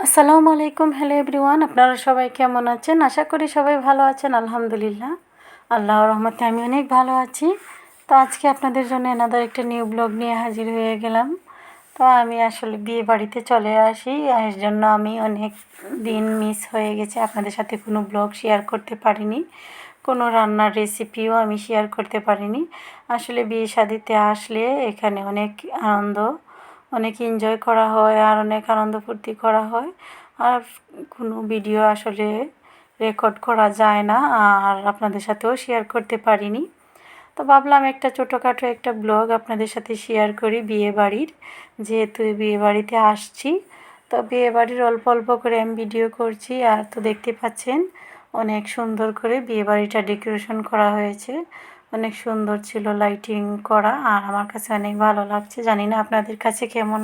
আসসালামু আলাইকুম, hello everyone. আপনারা সবাই কেমন আছেন? আশা করি সবাই ভালো আছেন। আলহামদুলিল্লাহ, আল্লাহর রহমতে আমি অনেক ভালো আছি। তো আজকে আপনাদের জন্য এনাদার একটা নিউ ব্লগ নিয়ে হাজির হয়ে গেলাম। তো আমি আসলে বিয়ে বাড়িতে চলে আসি, এর জন্য আমি অনেক দিন মিস হয়ে গেছে, আপনাদের সাথে কোনো ব্লগ শেয়ার করতে পারিনি, কোনো রান্নার রেসিপিও আমি শেয়ার করতে পারিনি। আসলে বিয়ে শাদিতে আসলে এখানে অনেক আনন্দ, অনেক এনজয় করা হয় আর অনেক আনন্দ ফুর্তি করা হয়, আর কোনো ভিডিও আসলে রেকর্ড করা যায় না আর আপনাদের সাথেও শেয়ার করতে পারিনি। তো ভাবলাম একটা ছোটোখাটো একটা ব্লগ আপনাদের সাথে শেয়ার করি বিয়ে বাড়ির, যেহেতু বিয়ে বাড়িতে আসছি। তো বিয়ে বাড়ির অল্প অল্প করে আমি ভিডিও করছি। আর তো দেখতে পাচ্ছেন অনেক সুন্দর করে বিয়ে বাড়িটা ডেকোরেশন করা হয়েছে, অনেক সুন্দর ছিল লাইটিং করা, আর আমার কাছে অনেক ভালো লাগছে। জানি না আপনাদের কাছে কেমন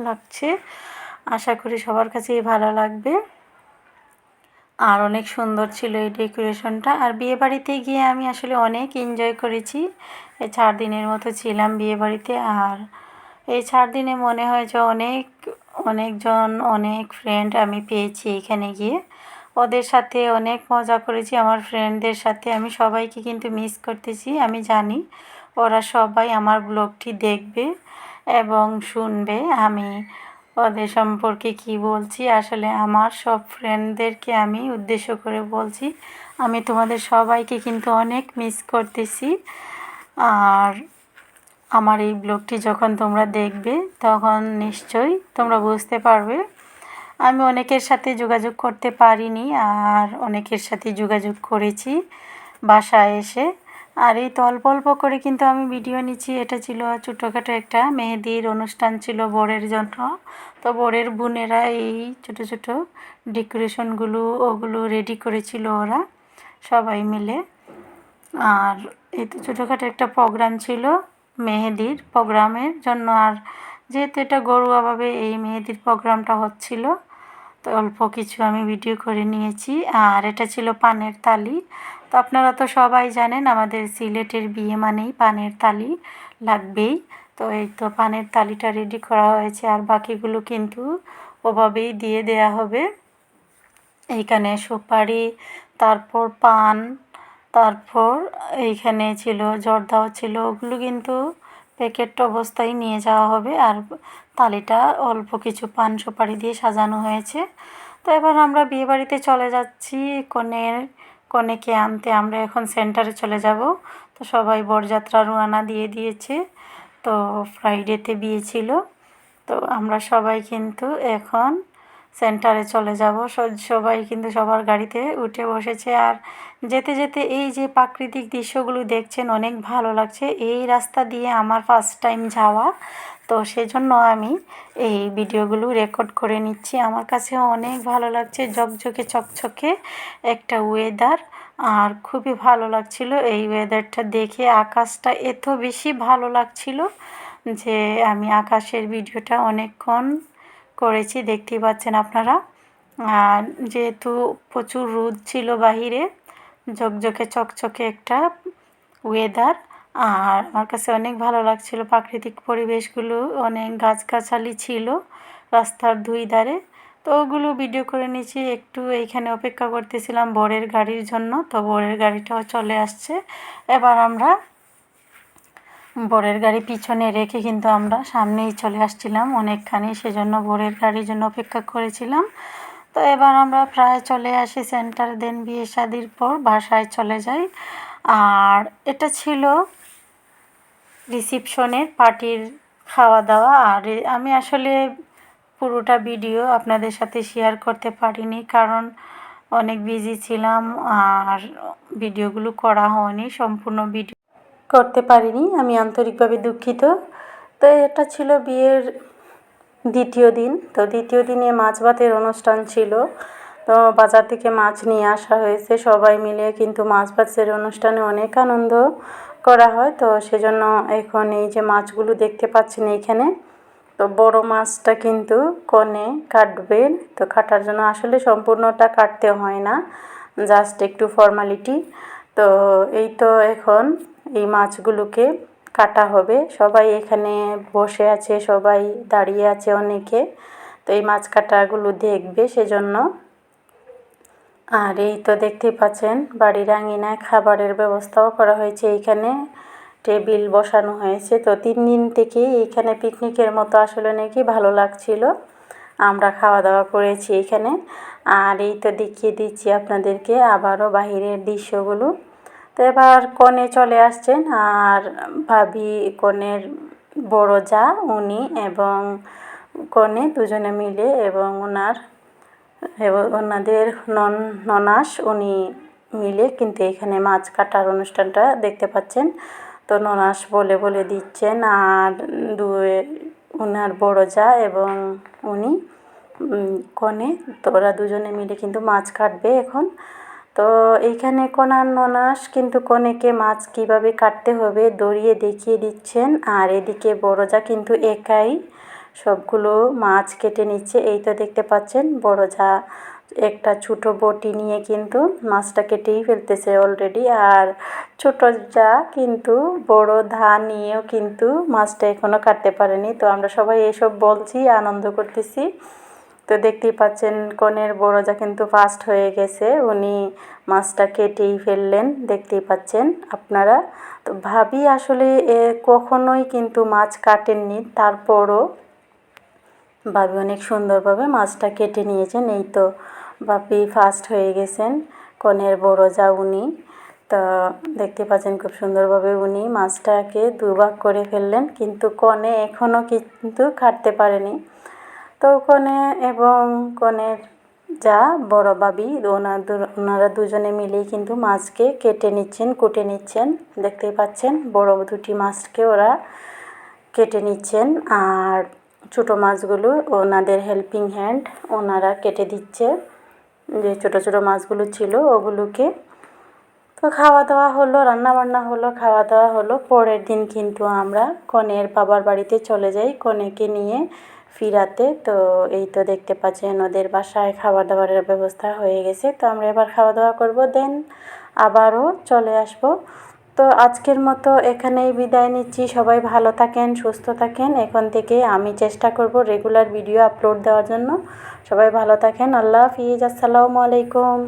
লাগছে, আশা করি সবার কাছেই ভালো লাগবে। আর অনেক সুন্দর ছিল এই ডেকোরেশনটা। আর বিয়ে বাড়িতে গিয়ে আমি আসলে অনেক এনজয় করেছি। এই 4 দিনের মতো ছিলাম বিয়ে বাড়িতে। আর এই 4 দিনে মনে হয় যে অনেকজন অনেক ফ্রেন্ড আমি পেয়েছি এখানে গিয়ে, ওদের সাথে অনেক মজা করেছি। আমার ফ্রেন্ডদের সাথে আমি সবাইকে কিন্তু মিস করতেছি, আমি জানি ওরা সবাই আমার ব্লগটি দেখবে এবং শুনবে আমি ওদের সম্পর্কে কি বলছি। আসলে আমার সব ফ্রেন্ডদেরকে আমি উদ্দেশ্য করে বলছি, আমি তোমাদের সবাইকে কিন্তু অনেক মিস করতেছি। আর আমার এই ব্লগটি যখন তোমরা দেখবে তখন নিশ্চয়ই তোমরা বুঝতে পারবে আমি অনেকের সাথে যোগাযোগ করতে পারিনি, আর অনেকের সাথে যোগাযোগ করেছি বাসায় এসে। আর এই তো অল্প অল্প করে কিন্তু আমি ভিডিও নিচ্ছি। এটা ছিল ছোটোখাটো একটা মেহেদির অনুষ্ঠান ছিল বরের জন্য। তো বরের বোনেরা এই ছোটো ছোটো ডেকোরেশনগুলো ওগুলো রেডি করেছিল ওরা সবাই মিলে। আর এই তো ছোটোখাটো একটা প্রোগ্রাম ছিল মেহেদির প্রোগ্রামের জন্য। আর যেহেতু এটা ঘরোয়াভাবে এই মেহেদির প্রোগ্রামটা হচ্ছিল, তো অল্প কিছু আমি ভিডিও করে নিয়েছি। আর এটা ছিল পানের তালি। তো আপনারা তো সবাই জানেন আমাদের সিলেটের বিয়ে মানেই পানের তালি লাগবেই। তো এই তো পানের তালিটা রেডি করা হয়েছে, আর বাকিগুলো কিন্তু ওভাবেই দিয়ে দেয়া হবে। এইখানে সুপারি, তারপর পান, তারপর এইখানে ছিল জর্দাও ছিল, ওগুলো কিন্তু প্যাকেট অবস্থায় নিয়ে যাওয়া হবে। আর থালিটা অল্প কিছু পান সুপারি দিয়ে সাজানো হয়েছে। তো এবার আমরা বিয়েবাড়িতে চলে যাচ্ছি কনেকে আনতে। আমরা এখন সেন্টারে চলে যাব। তো সবাই বরযাত্রা রওনা দিয়ে দিয়েছে। তো ফ্রাইডেতে বিয়ে ছিল, তো আমরা সবাই কিন্তু এখন সেন্টারে চলে যাব। সবাই কিন্তু সবার গাড়িতে উঠে বসেছে। আর যেতে যেতে এই যে প্রাকৃতিক দৃশ্যগুলো দেখছেন অনেক ভালো লাগছে। এই রাস্তা দিয়ে আমার ফার্স্ট টাইম যাওয়া, তো সেজন্য আমি এই ভিডিওগুলো রেকর্ড করে নিচ্ছি। আমার কাছে অনেক ভালো লাগছে, ঝকঝকে চকচকে একটা ওয়েদার, আর খুবই ভালো লাগছিল এই ওয়েদারটা দেখে। আকাশটা এত বেশি ভালো লাগছিল যে আমি আকাশের ভিডিওটা অনেকক্ষণ করেছি, দেখতেই পাচ্ছেন আপনারা। আর যেহেতু প্রচুর রোদ ছিল বাহিরে, ঝকঝকে চকচকে একটা ওয়েদার, আর আমার কাছে অনেক ভালো লাগছিল প্রাকৃতিক পরিবেশগুলো। অনেক গাছগাছালি ছিল রাস্তার দুই ধারে, তো ওগুলো ভিডিও করে নিয়েছি। একটু এইখানে অপেক্ষা করতেছিলাম বরের গাড়ির জন্য, তো বরের গাড়িটাও চলে আসছে। এবার আমরা বরের গাড়ি পিছনে রেখে কিন্তু আমরা সামনেই চলে আসছিলাম অনেকখানি, সেজন্য বরের গাড়ির জন্য অপেক্ষা করেছিলাম। তো এবার আমরা প্রায় চলে আসি সেন্টার, দেন বিয়ে শাদির পর বাসায় চলে যাই। আর এটা ছিল রিসিপশনের পার্টির খাওয়া দাওয়া। আর আমি আসলে পুরোটা ভিডিও আপনাদের সাথে শেয়ার করতে পারিনি, কারণ অনেক বিজি ছিলাম আর ভিডিওগুলো করা হয়নি, সম্পূর্ণ ভিডিও করতে পারিনি, আমি আন্তরিকভাবে দুঃখিত। তো এটা ছিল বিয়ের দ্বিতীয় দিন। তো দ্বিতীয় দিনে মাছ ভাতের অনুষ্ঠান ছিল। তো বাজার থেকে মাছ নিয়ে আসা হয়েছে, সবাই মিলে কিন্তু মাছ ভাতের অনুষ্ঠানে অনেক আনন্দ করা হয়। তো সেজন্য এখন এই যে মাছগুলো দেখতে পাচ্ছেন এইখানে, তো বড় মাছটা কিন্তু কনে কাটবে। তো কাটার জন্য আসলে সম্পূর্ণটা কাটতে হয় না, জাস্ট একটু ফর্মালিটি। তো এই তো এখন এই মাছগুলোকে কাটা হবে। সবাই এখানে বসে আছে, সবাই দাঁড়িয়ে আছে অনেকে। তো এই মাছ কাটাগুলো দেখবে সেজন্য। আর এই তো দেখতেই পাচ্ছেন বাড়ির আঙিনায় খাবারের ব্যবস্থাও করা হয়েছে। এইখানে টেবিল বসানো হয়েছে। তো 3 দিন থেকে এইখানে পিকনিকের মতো আসলে নাকি ভালো লাগছিল। আমরা খাওয়া দাওয়া করেছি এখানে। আর এই তো দেখিয়ে দিচ্ছি আপনাদেরকে আবারও বাহিরের দৃশ্যগুলো। তো এবার কনে চলে আসছেন, আর ভাবি কনের বড় যা উনি এবং কনে দুজনে মিলে এবং ওনাদের ননাস উনি মিলে কিন্তু এখানে মাছ কাটার অনুষ্ঠানটা দেখতে পাচ্ছেন। তো ননাস বলে দিচ্ছেন, আর ওনার বড় যা এবং উনি কনে, তো ওরা দুজনে মিলে কিন্তু মাছ কাটবে এখন। তো এইখানে কনার ননাস কিন্তু কনেকে মাছ কিভাবে কাটতে হবে ধরিয়ে দেখিয়ে দিচ্ছেন, আর এদিকে বড় যা কিন্তু একাই সবগুলো মাছ কেটে নিচ্ছে। এই তো দেখতে পাচ্ছেন বড় যা একটা ছোটো বটি নিয়ে কিন্তু মাছটা কেটেই ফেলতেছে অলরেডি, আর ছোট যা কিন্তু বড় দা নিয়েও কিন্তু মাছটা এখনও কাটতে পারেনি। তো আমরা সবাই এসব বলছি, আনন্দ করতেছি। তো দেখতেই পাচ্ছেন কনের বড় যা কিন্তু ফার্স্ট হয়ে গেছে, উনি মাছটা কেটেই ফেললেন, দেখতেই পাচ্ছেন আপনারা। তো ভাবি আসলে কখনোই কিন্তু মাছ কাটেননি, তারপরও ভাবি অনেক সুন্দরভাবে মাছটা কেটে নিয়েছেন। এই তো ভাবি ফার্স্ট হয়ে গেছেন, কনের বড় যা উনি। তো দেখতে পাচ্ছেন খুব সুন্দরভাবে উনি মাছটাকে দুভাগ করে ফেললেন, কিন্তু কনে এখনও কিন্তু কাটতে পারেনি। তো কনে এবং কনের যা বড় ভাবি ওনারা দুজনে মিলেই কিন্তু মাছকে কেটে নিচ্ছেন, কুটে নিচ্ছেন। দেখতেই পাচ্ছেন বড় দুটি মাছকে ওরা কেটে নিচ্ছেন, আর ছোটো মাছগুলো ওনাদের হেল্পিং হ্যান্ড ওনারা কেটে দিচ্ছে, যে ছোটো ছোটো মাছগুলো ছিল ওগুলোকে। তো খাওয়া দাওয়া হলো, রান্নাবান্না হলো, খাওয়া দাওয়া হলো। পরের দিন কিন্তু আমরা কনের বাবার বাড়িতে চলে যাই কনেকে নিয়ে ফিরাতে। তো এই তো দেখতে পাচ্ছেন ওদের বাসায় খাবার দাবারের ব্যবস্থা হয়ে গেছে। তো আমরা এবার খাওয়া দাওয়া করব, দেন আবারও চলে আসব। তো আজকের মতো এখানেই বিদায় নিচ্ছি। সবাই ভালো থাকেন, সুস্থ থাকেন। এখন থেকে আমি চেষ্টা করব রেগুলার ভিডিও আপলোড দেওয়ার জন্য। সবাই ভালো থাকেন। আল্লাহ হাফিজ। আসসালামু আলাইকুম।